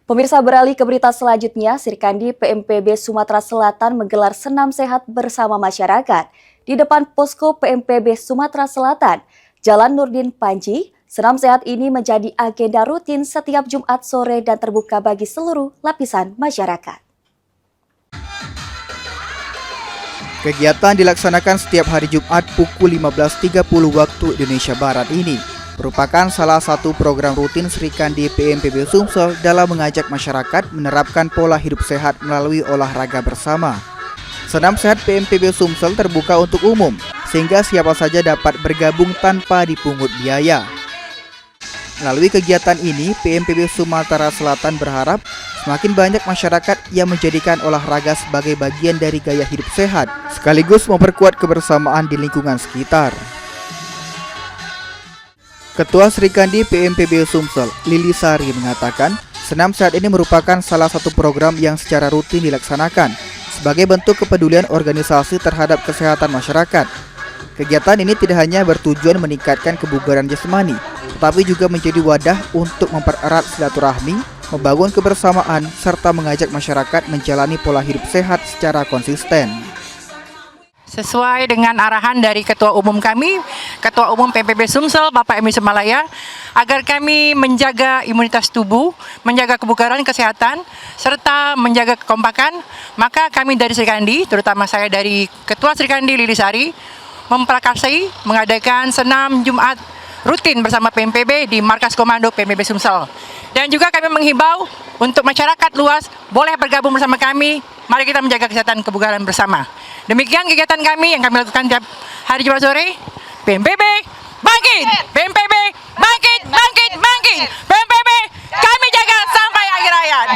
Pemirsa, beralih ke berita selanjutnya, Sirkandi PMPB Sumatera Selatan menggelar senam sehat bersama masyarakat. Di depan posko PMPB Sumatera Selatan, Jalan Nurdin Panji, senam sehat ini menjadi agenda rutin setiap Jumat sore dan terbuka bagi seluruh lapisan masyarakat. Kegiatan dilaksanakan setiap hari Jumat pukul 15.30 waktu Indonesia Barat ini merupakan salah satu program rutin Sirkandi PMPB Sumsel dalam mengajak masyarakat menerapkan pola hidup sehat melalui olahraga bersama. Senam sehat PMPB Sumsel terbuka untuk umum, sehingga siapa saja dapat bergabung tanpa dipungut biaya. Melalui kegiatan ini, PMPB Sumatera Selatan berharap semakin banyak masyarakat yang menjadikan olahraga sebagai bagian dari gaya hidup sehat, sekaligus memperkuat kebersamaan di lingkungan sekitar. Ketua Sirkandi PMPB Sumsel, Lili Sari, mengatakan senam sehat ini merupakan salah satu program yang secara rutin dilaksanakan sebagai bentuk kepedulian organisasi terhadap kesehatan masyarakat. Kegiatan ini tidak hanya bertujuan meningkatkan kebugaran jasmani, tetapi juga menjadi wadah untuk mempererat silaturahmi, membangun kebersamaan, serta mengajak masyarakat menjalani pola hidup sehat secara konsisten. Sesuai dengan arahan dari Ketua Umum kami, Ketua Umum PMPB Sumsel, Bapak Emi Semalaya, agar kami menjaga imunitas tubuh, menjaga kebugaran kesehatan, serta menjaga kekompakan, maka kami dari Sirkandi, terutama saya dari Ketua Sirkandi Lili Sari, memprakarsai mengadakan senam Jumat rutin bersama PMPB di Markas Komando PMPB Sumsel. Dan juga kami menghimbau untuk masyarakat luas boleh bergabung bersama kami. Mari kita menjaga kesehatan kebugaran bersama. Demikian kegiatan kami yang kami lakukan tiap hari Jumat sore. PMPB bangkit, PMPB bangkit, bangkit, bangkit. PMPB kami jaga sampai akhir hayat.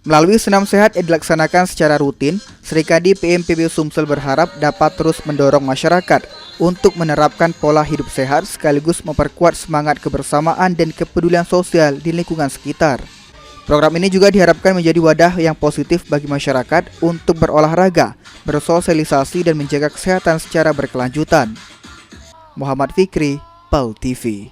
Melalui senam sehat yang dilaksanakan secara rutin, Sirkandi PMPB Sumsel berharap dapat terus mendorong masyarakat untuk menerapkan pola hidup sehat sekaligus memperkuat semangat kebersamaan dan kepedulian sosial di lingkungan sekitar. Program ini juga diharapkan menjadi wadah yang positif bagi masyarakat untuk berolahraga, bersosialisasi dan menjaga kesehatan secara berkelanjutan. Muhammad Fikri, PAL TV.